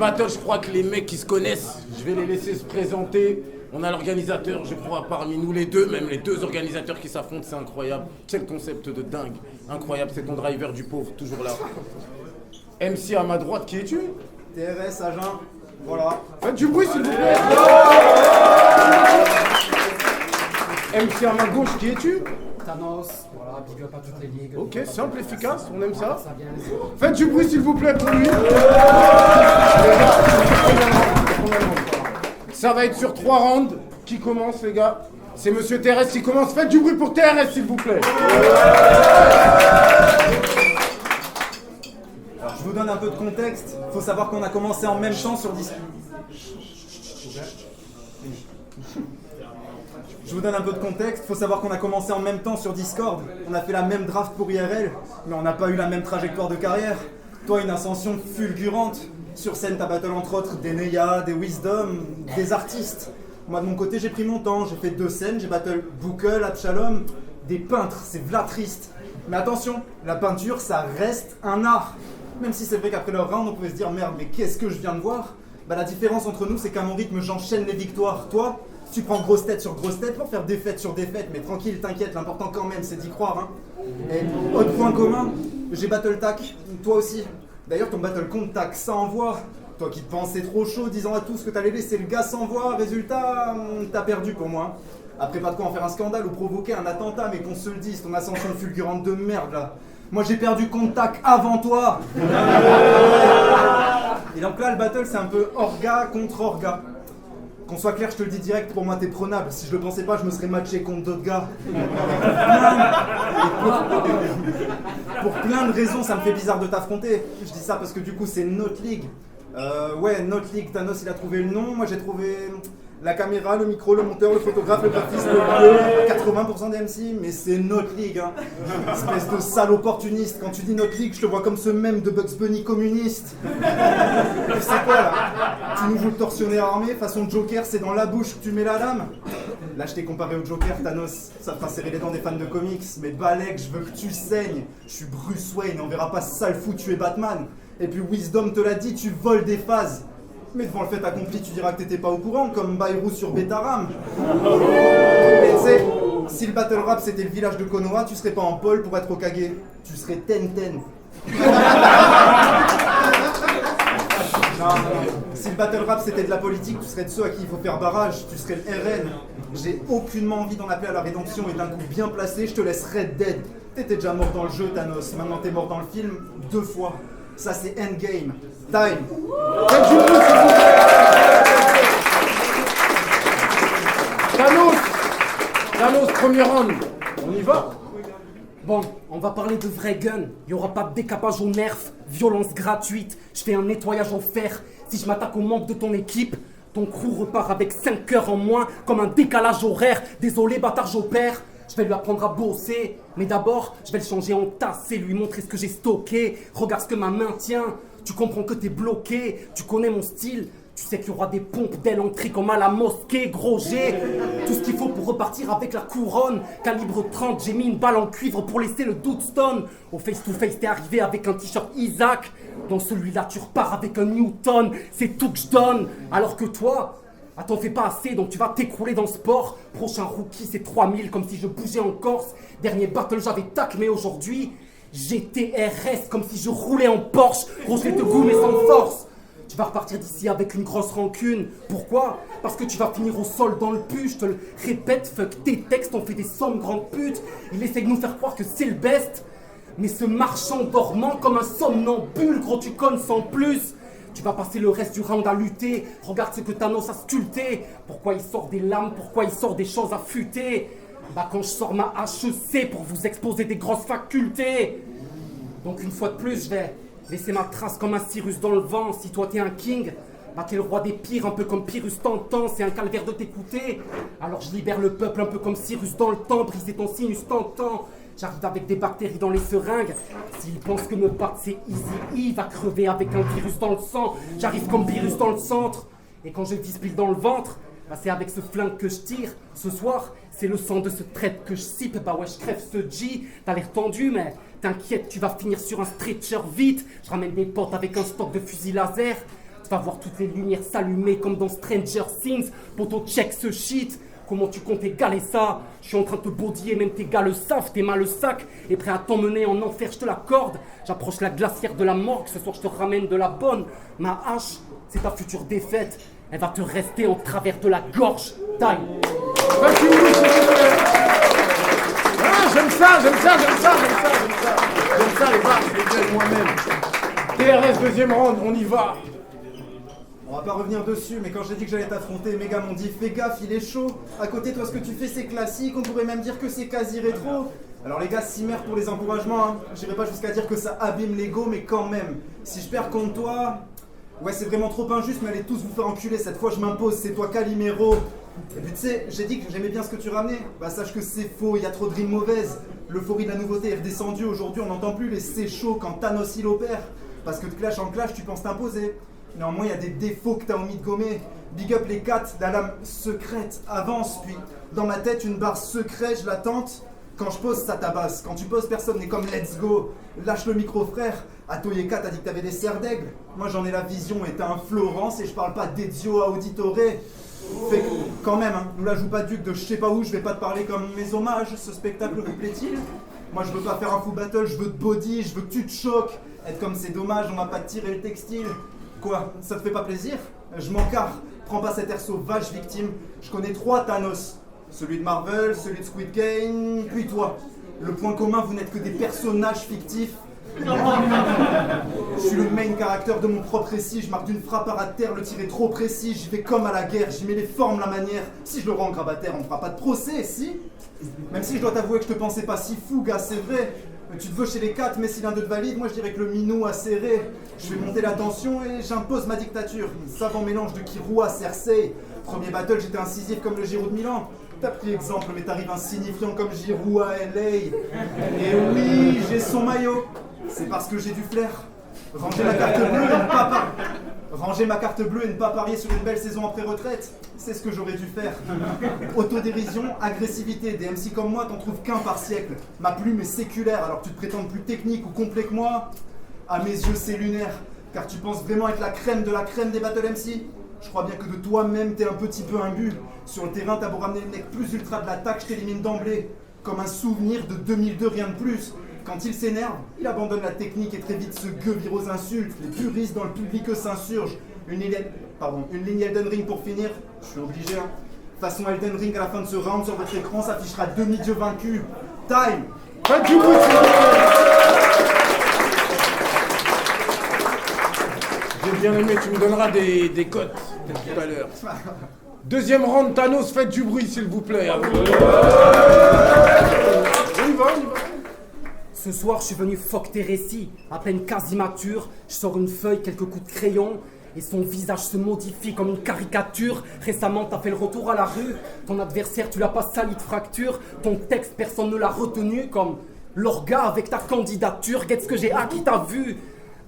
battle, je crois que les mecs qui se connaissent, je vais les laisser se présenter. On a l'organisateur, je crois, parmi nous les deux, même les deux organisateurs qui s'affrontent, c'est incroyable. Quel concept de dingue. Incroyable, c'est ton driver du pauvre, toujours là. MC à ma droite, qui es-tu? TRS, Agen, voilà. Faites du bruit, s'il vous plaît. MC à ma gauche, qui es-tu? Thanos, voilà, big up à toutes les ligues. Ok, simple, efficace, on aime ça. Ça vient. Faites du bruit, s'il vous plaît, pour lui. Ça va être sur 3 rounds. Qui commence, les gars? C'est Monsieur TRS qui commence. Faites du bruit pour TRS, s'il vous plaît. Alors, je vous donne un peu de contexte. Il faut savoir qu'on a commencé en même temps sur Discord. Je vous donne un peu de contexte. Il faut savoir qu'on a commencé en même temps sur Discord. On a fait la même draft pour IRL, mais on n'a pas eu la même trajectoire de carrière. Toi, une ascension fulgurante. Sur scène, t'as battle entre autres des Neya, des Wisdom, des artistes. Moi, de mon côté, j'ai pris mon temps. J'ai fait 2 scènes. J'ai battle Buckle, Abshalom, des peintres. C'est v'là triste. Mais attention, la peinture, ça reste un art. Même si c'est vrai qu'après leur round, on pouvait se dire merde, mais qu'est-ce que je viens de voir? Bah, la différence entre nous, c'est qu'à mon rythme, j'enchaîne les victoires. Toi, tu prends grosse tête sur grosse tête pour faire défaite sur défaite, mais tranquille, t'inquiète, l'important quand même, c'est d'y croire. Hein. Et autre point commun, j'ai battle tac, toi aussi. D'ailleurs, ton battle compte tac, ça envoie. Toi qui te pensais trop chaud, disant à tous que t'allais laisser le gars sans voix, résultat, t'as perdu pour moi. Après, pas de quoi en faire un scandale ou provoquer un attentat, mais qu'on se le dise, ton ascension fulgurante de merde là. Moi j'ai perdu contact avant toi. Et donc là, le battle, c'est un peu orga contre orga. Qu'on soit clair, je te le dis direct, pour moi t'es prenable. Si je le pensais pas, je me serais matché contre d'autres gars. Pour plein de raisons, ça me fait bizarre de t'affronter. Je dis ça parce que du coup, c'est notre ligue. Ouais, notre ligue. Thanos, il a trouvé le nom. Moi, j'ai trouvé la caméra, le micro, le monteur, le photographe, le graphiste, le bleu, 80% des MC. Mais c'est notre ligue, hein. Espèce de sale opportuniste. Quand tu dis notre ligue, je te vois comme ce mème de Bugs Bunny communiste. Tu sais quoi, là? Tu nous joues le tortionnaire armé, façon Joker, c'est dans la bouche que tu mets la lame. Là, je t'ai comparé au Joker, Thanos. Ça te fera serrer les dents des fans de comics. Mais Balek, je veux que tu saignes. Je suis Bruce Wayne, on verra pas ce sale fou tuer Batman. Et puis Wisdom te l'a dit, tu voles des phases. Mais devant le fait accompli, tu diras que t'étais pas au courant, comme Bayrou sur Betaram. Et tu sais, si le battle rap c'était le village de Konoha, tu serais pas en pôle pour être au Kage. Tu serais Ten-Ten. Non. Si le battle rap c'était de la politique, tu serais de ceux à qui il faut faire barrage, tu serais le RN. J'ai aucunement envie d'en appeler à la rédemption et d'un coup bien placé, je te laisserais dead. T'étais déjà mort dans le jeu, Thanos, maintenant t'es mort dans le film 2 fois. Ça c'est endgame. Time. Faites du bruit, s'il vous plaît. Thanos, premier round. On y va? Bon, on va parler de vrai gun. Il n'y aura pas de décapage au nerf, violence gratuite. Je fais un nettoyage au fer. Si je m'attaque au membre de ton équipe, ton crew repart avec 5 heures en moins, comme un décalage horaire. Désolé, bâtard, j'opère. Je vais lui apprendre à bosser. Mais d'abord, je vais le changer en tasse et lui montrer ce que j'ai stocké. Regarde ce que ma main tient. Tu comprends que t'es bloqué. Tu connais mon style. Tu sais qu'il y aura des pompes d'ailes entrées comme à la mosquée, gros G. Tout ce qu'il faut pour repartir avec la couronne. Calibre 30, j'ai mis une balle en cuivre pour laisser le doute stone. Au face-to-face, t'es arrivé avec un t-shirt Isaac. Dans celui-là, tu repars avec un Newton. C'est tout que je donne. Alors que toi, t'en fais pas assez, donc tu vas t'écrouler dans le sport. Prochain rookie, c'est 3000, comme si je bougeais en Corse. Dernier battle, j'avais tac, mais aujourd'hui, GTRS, comme si je roulais en Porsche. Gros, je vais te goumer sans force. Tu vas repartir d'ici avec une grosse rancune. Pourquoi? Parce que tu vas finir au sol dans le pu. Je te le répète, fuck tes textes, on fait des sommes grande pute. Il essaie de nous faire croire que c'est le best. Mais ce marchand dormant comme un somnambule, gros, tu connes sans plus. Tu vas passer le reste du round à lutter. Regarde ce que Thanos a sculpté. Pourquoi il sort des lames, pourquoi il sort des choses affûtées. Bah quand je sors ma HEC pour vous exposer des grosses facultés. Donc une fois de plus, je vais laisser ma trace comme un Cyrus dans le vent. Si toi t'es un king, bah t'es le roi des pires, un peu comme Pyrrhus t'entend. C'est un calvaire de t'écouter. Alors je libère le peuple un peu comme Cyrus dans le temps. Briser ton sinus t'entend. J'arrive avec des bactéries dans les seringues. S'il pense que me battre c'est easy, il va crever avec un virus dans le sang. J'arrive comme virus dans le centre. Et quand je vise pile dans le ventre, bah c'est avec ce flingue que je tire. Ce soir, c'est le sang de ce traître que je sipe. Bah ouais, je crève ce G. T'as l'air tendu, mais t'inquiète, tu vas finir sur un stretcher vite. Je ramène des potes avec un stock de fusils laser. De toute vas voir toutes les lumières s'allumer comme dans Stranger Things. Poto, check ce shit. Comment tu comptes égaler ça? Je suis en train de te baudiller, même tes gars le savent, tes mains le sac, et prêt à t'emmener en enfer, je te l'accorde. J'approche la glacière de la morgue, ce soir je te ramène de la bonne. Ma hache, c'est ta future défaite, elle va te rester en travers de la gorge. Time. Ah, j'aime ça les barres, je les donne moi-même. TRS deuxième round, on y va. On va pas revenir dessus, mais quand j'ai dit que j'allais t'affronter, mes gars m'ont dit fais gaffe, il est chaud. À côté, toi, ce que tu fais, c'est classique, on pourrait même dire que c'est quasi rétro. Alors les gars, s'imèrent pour les encouragements, hein. J'irai pas jusqu'à dire que ça abîme l'ego, mais quand même. Si je perds contre toi, ouais, c'est vraiment trop injuste, mais allez tous vous faire enculer. Cette fois, je m'impose, c'est toi, Calimero. Et puis tu sais, j'ai dit que j'aimais bien ce que tu ramenais. Bah sache que c'est faux, il y a trop de rimes mauvaises. L'euphorie de la nouveauté est redescendue. Aujourd'hui, on n'entend plus les c'est chaud quand Thanos il opère. Parce que de clash en clash, tu penses t'imposer. Néanmoins, il y a des défauts que t'as omis de gommer. Big up les 4 la lame secrète. Avance, puis dans ma tête, une barre secrète, je la tente. Quand je pose, ça tabasse. Quand tu poses, personne n'est comme let's go. Lâche le micro, frère. Atoyeka, t'as dit que t'avais des serres d'aigle. Moi, j'en ai la vision et t'as un Florence. Et je parle pas d'Ezio à Auditore. Fait que, quand même, hein, nous la joue pas duc de je sais pas où. Je vais pas te parler comme mes hommages. Ce spectacle vous plaît-il? Moi, je veux pas faire un full battle. Je veux te body, je veux que tu te choques. Être comme c'est dommage, on m'a pas tiré le textile. Quoi, ça te fait pas plaisir? Je m'en carre, prends pas cet air sauvage victime. Je connais 3 Thanos. Celui de Marvel, celui de Squid Game, puis toi. Le point commun, vous n'êtes que des personnages fictifs. Je suis le main character de mon propre récit. Je marque d'une frappe à terre, le tir est trop précis. J'y vais comme à la guerre, j'y mets les formes, la manière. Si je le rends grabataire, on ne fera pas de procès, si? Même si je dois t'avouer que je te pensais pas si fou, gars, c'est vrai. Tu te veux chez les 4, mais si l'un d'eux te valide, moi je dirais que le minou a serré. Je fais monter la tension et j'impose ma dictature. Savant mélange de Kirou à Cersei. Premier battle, j'étais incisif comme le Giroud de Milan. T'as pris exemple, mais t'arrives insignifiant comme Giroud à LA. Et oui, j'ai son maillot. C'est parce que j'ai du flair. Ranger ma carte bleue et ne pas Ranger ma carte bleue et ne pas parier sur une belle saison après retraite, c'est ce que j'aurais dû faire. Autodérision, agressivité, des MC comme moi t'en trouves qu'un par siècle. Ma plume est séculaire alors que tu te prétends plus technique ou complet que moi. À mes yeux c'est lunaire, car tu penses vraiment être la crème de la crème des battle MC. Je crois bien que de toi-même t'es un petit peu imbu. Sur le terrain t'as beau ramener le mec plus ultra de l'attaque, je t'élimine d'emblée. Comme un souvenir de 2002, rien de plus. Quand il s'énerve, il abandonne la technique et très vite se gueule aux insultes. Les puristes dans le public s'insurgent. Une ligne Elden Ring pour finir. Je suis obligé. Hein. Façon Elden Ring, à la fin de ce round, sur votre écran s'affichera demi-dieu vaincu. Time. Pas du bruit, j'ai bien aimé, tu me donneras des cotes tout à l'heure. Deuxième round, Thanos, faites du bruit s'il vous plaît. On y va. Ce soir, je suis venu fuck tes récits. À peine quasi mature, je sors une feuille, quelques coups de crayon, et son visage se modifie comme une caricature. Récemment, t'as fait le retour à la rue. Ton adversaire, tu l'as pas sali de fracture. Ton texte, personne ne l'a retenu, comme l'orga avec ta candidature. Guette ce que j'ai acquis, t'as vu?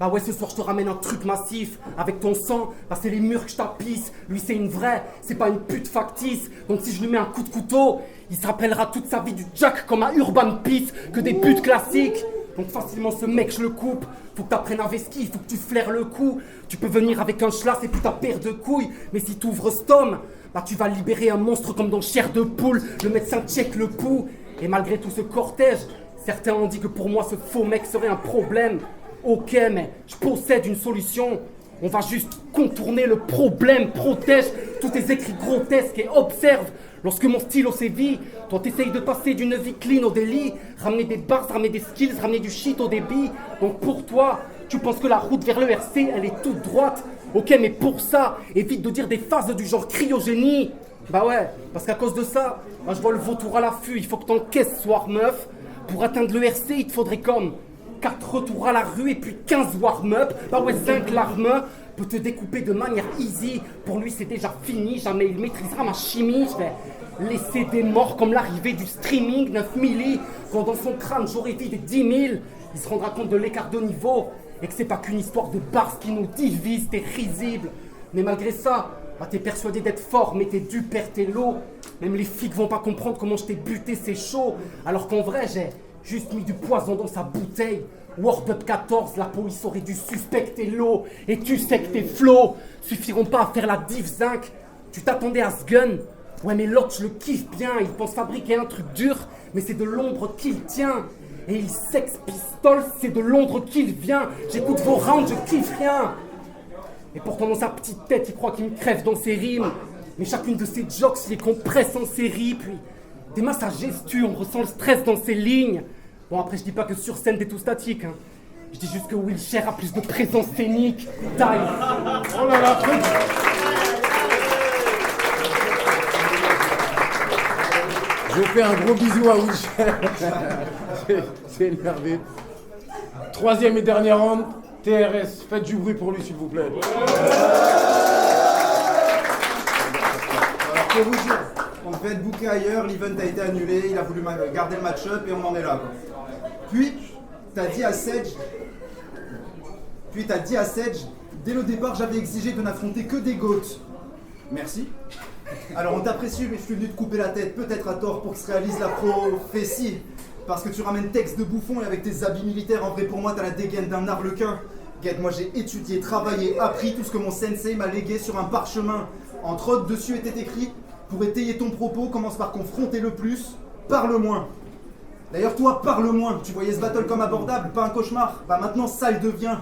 Bah ouais, ce soir je te ramène un truc massif. Avec ton sang, bah c'est les murs que je tapisse. Lui c'est une vraie, c'est pas une pute factice. Donc si je lui mets un coup de couteau, il se rappellera toute sa vie du Jack comme un Urban Peace. Que des buts classiques. Donc facilement ce mec je le coupe. Faut que t'apprennes à vesquille, faut que tu flaires le coup. Tu peux venir avec un schlass et puis ta paire de couilles. Mais si t'ouvres cet homme, bah tu vas libérer un monstre comme dans Chair de Poule. Le médecin check le pouls. Et malgré tout ce cortège, certains ont dit que pour moi ce faux mec serait un problème. Ok, mais je possède une solution. On va juste contourner le problème. Protège tous tes écrits grotesques et observe. Lorsque mon stylo sévit, toi t'essayes de passer d'une vie clean au délit. Ramener des bars, ramener des skills, ramener du shit au débit. Donc pour toi, tu penses que la route vers le RC, elle est toute droite. Ok, mais pour ça, évite de dire des phases du genre cryogénie. Bah ouais, parce qu'à cause de ça, bah je vois le vautour à l'affût. Il faut que t'encaisses, soir meuf. Pour atteindre le RC, il te faudrait comme 4 retours à la rue et puis 15 warm-up. Bah ouais, 5 larmes peut te découper de manière easy. Pour lui, c'est déjà fini. Jamais il maîtrisera ma chimie. Je vais laisser des morts comme l'arrivée du streaming. 9 milli. Quand dans son crâne, j'aurais vidé 10 000. Il se rendra compte de l'écart de niveau. Et que c'est pas qu'une histoire de bars qui nous divise. T'es risible. Mais malgré ça, bah t'es persuadé d'être fort, mais t'es dû perdre tes lots. Même les flics vont pas comprendre comment je t'ai buté, c'est chaud. Alors qu'en vrai, j'ai Juste mis du poison dans sa bouteille. World Up 14, la police aurait dû suspecter l'eau. Et tu sais que tes flots suffiront pas à faire la div zinc. Tu t'attendais à ce gun. Ouais mais l'autre je le kiffe bien. Il pense fabriquer un truc dur, mais c'est de l'ombre qu'il tient. Et il sex pistol, c'est de Londres qu'il vient. J'écoute vos rounds, je kiffe rien. Et pourtant dans sa petite tête, il croit qu'il me crève dans ses rimes. Mais chacune de ses jokes, il les compresse en série. Puis des masses à gestu, on ressent le stress dans ses lignes. Bon après je dis pas que sur scène t'es tout statique. Hein. Je dis juste que Wilshire a plus de présence scénique. Time. Oh là là, je fais un gros bisou à Wilshire. C'est énervé. Troisième et dernier round, TRS. Faites du bruit pour lui, s'il vous plaît. Alors pour vous dire, on devait être booké ailleurs, l'event a été annulé, il a voulu garder le match-up et on en est là. Puis, t'as dit à Sedge, dès le départ, j'avais exigé de n'affronter que des GOATs. Merci. Alors on t'apprécie, mais je suis venu te couper la tête, peut-être à tort, pour que se réalise la prophétie. Parce que tu ramènes texte de bouffon et avec tes habits militaires, en vrai pour moi t'as la dégaine d'un arlequin. Guette, moi j'ai étudié, travaillé, appris tout ce que mon sensei m'a légué sur un parchemin. Entre autres, dessus était écrit, pour étayer ton propos, commence par confronter le plus, parle moins. D'ailleurs toi, parle moins, tu voyais ce battle comme abordable, pas un cauchemar. Bah maintenant ça le devient.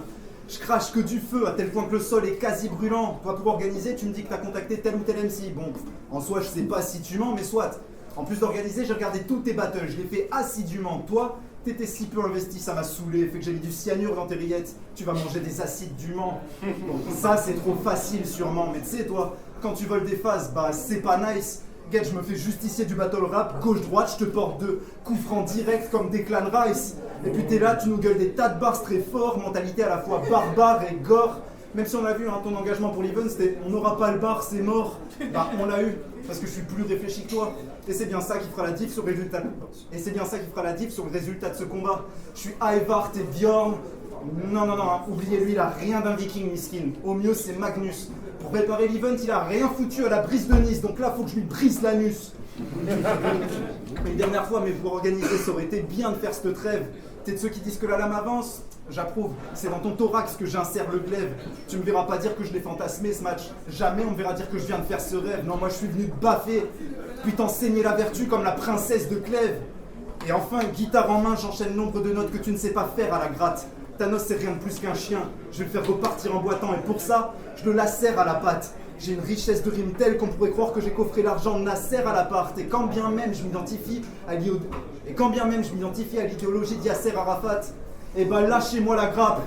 Je crache que du feu, à tel point que le sol est quasi brûlant. Toi, pour organiser, tu me dis que t'as contacté tel ou tel MC. Bon, en soi, je sais pas si tu mens, mais soit. En plus d'organiser, j'ai regardé tous tes battles, je les fais assidûment. Toi, t'étais si peu investi, ça m'a saoulé, fait que j'ai mis du cyanure dans tes rillettes. Tu vas manger des acides du Mans. Bon, ça, c'est trop facile sûrement, mais tu sais, toi, quand tu voles des phases, bah c'est pas nice. Guette, je me fais justicier du battle rap, gauche-droite, je te porte deux coups francs directs comme des Clan Rice. Et puis t'es là, tu nous gueules des tas de bars très forts, mentalité à la fois barbare et gore. Même si on a vu hein, ton engagement pour l'event, c'était on n'aura pas le bar, c'est mort. Bah on l'a eu, parce que je suis plus réfléchi que toi. Et c'est bien ça qui fera la diff sur le résultat. Et c'est bien ça qui fera la diff sur le résultat de ce combat. Je suis Ivart et Bjorn. Non, hein, oubliez-lui, il a rien d'un viking miskin. Au mieux, c'est Magnus. Pour préparer l'event, il a rien foutu à la brise de Nice, donc là, faut que je lui brise l'anus. Une dernière fois, mais pour organiser, ça aurait été bien de faire cette trêve. T'es de ceux qui disent que la lame avance? J'approuve. C'est dans ton thorax que j'insère le glaive. Tu me verras pas dire que je l'ai fantasmé ce match. Jamais on me verra dire que je viens de faire ce rêve. Non, moi je suis venu te baffer, puis t'enseigner la vertu comme la princesse de Clèves. Et enfin, guitare en main, j'enchaîne nombre de notes que tu ne sais pas faire à la gratte. Thanos c'est rien de plus qu'un chien. Je vais le faire repartir en boitant et pour ça, je le lacère à la patte. J'ai une richesse de rimes telle qu'on pourrait croire que j'ai coffré l'argent de Nasser à l'appart. Et quand bien même je m'identifie à l'idéologie de Yasser Arafat, et bah lâchez-moi la grappe.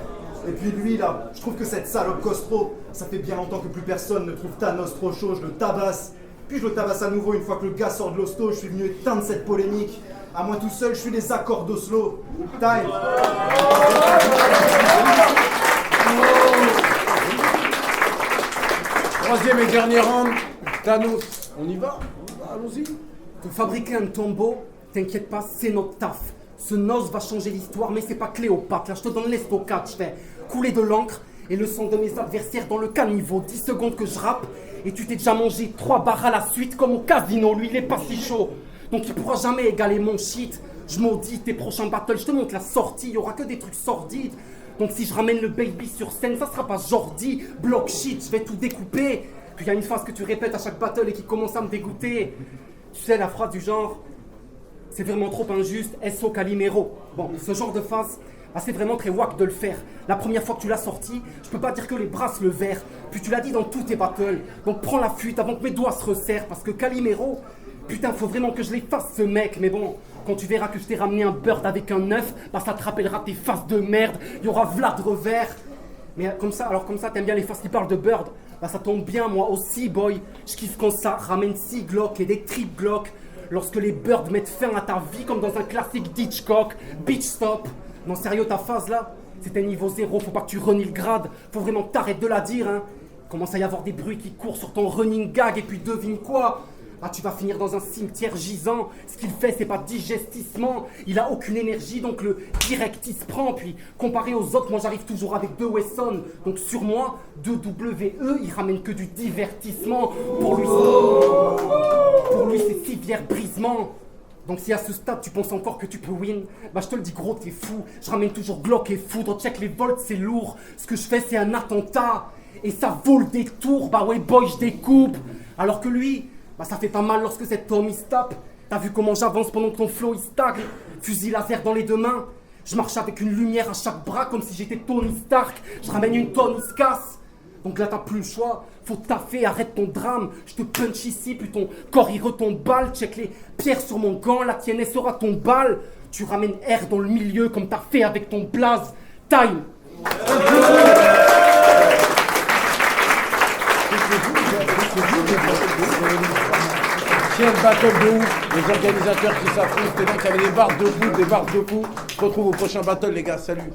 Et puis lui là, je trouve que cette salope costro, ça fait bien longtemps que plus personne ne trouve Thanos trop chaud, je le tabasse. Puis je le tabasse à nouveau une fois que le gars sort de l'hosto, je suis venu éteindre cette polémique. À moi tout seul, je suis les accords d'Oslo. Time. Troisième et dernier round, Thanos. On y va? Allons-y. Te fabriquer un tombeau, t'inquiète pas, c'est notre taf. Ce noce va changer l'histoire, mais c'est pas Cléopâtre. Là, je te donne l'estocade, je fais couler de l'encre et le sang de mes adversaires dans le caniveau. 10 secondes que je rappe et tu t'es déjà mangé 3 barres à la suite comme au casino. Lui, il est pas si chaud, donc il pourra jamais égaler mon shit. Je maudis tes prochains battles, je te montre la sortie, y aura que des trucs sordides. Donc si je ramène le baby sur scène, ça sera pas Jordi, block shit, je vais tout découper. Puis il y a une phrase que tu répètes à chaque battle et qui commence à me dégoûter. Tu sais, la phrase du genre, c'est vraiment trop injuste, SO Calimero. Bon, ce genre de phrase, bah, c'est vraiment très wack de le faire. La première fois que tu l'as sorti, je peux pas dire que les bras se levèrent. Puis tu l'as dit dans tous tes battles. Donc prends la fuite avant que mes doigts se resserrent. Parce que Calimero, putain, faut vraiment que je l'efface ce mec. Mais bon, quand tu verras que je t'ai ramené un bird avec un œuf, bah ça te rappellera tes faces de merde. Il y aura Vlad revers. Mais comme ça, t'aimes bien les faces qui parlent de bird. Bah ça tombe bien, moi aussi, boy. Je kiffe quand ça ramène 6 Glock et des trip Glock. Lorsque les birds mettent fin à ta vie comme dans un classique d'Hitchcock. Bitch stop. Non sérieux, ta phase là, c'était niveau 0, faut pas que tu renies le grade. Faut vraiment que t'arrêtes de la dire, hein. Commence à y avoir des bruits qui courent sur ton running gag et puis devine quoi? Ah, tu vas finir dans un cimetière gisant. Ce qu'il fait, c'est pas digestissement. Il a aucune énergie, donc le direct il se prend. Puis, comparé aux autres, moi j'arrive toujours avec 2 Wesson. Donc sur moi, 2 WE, il ramène que du divertissement. Pour lui c'est civière brisement. Donc si à ce stade tu penses encore que tu peux win, bah je te le dis gros, t'es fou. Je ramène toujours Glock et foudre, check les volts, c'est lourd. Ce que je fais c'est un attentat. Et ça vole des tours, bah ouais boy je découpe. Alors que lui, bah ça fait pas mal lorsque cet homme il se tape. T'as vu comment j'avance pendant que ton flow il stagne. Fusil laser dans les deux mains. Je marche avec une lumière à chaque bras comme si j'étais Tony Stark. Je ramène une tonne, il se casse. Donc là t'as plus le choix, faut taffer, arrête ton drame. Je te punch ici, puis ton corps il retombe balle. Check les pierres sur mon gant, la tienne elle sera ton balle. Tu ramènes R dans le milieu comme t'as fait avec ton blaze. Time. Quel battle de ouf, les organisateurs qui s'affrontent, et donc il y avait des barres de fou, des barres de fou. On se retrouve au prochain battle les gars, salut.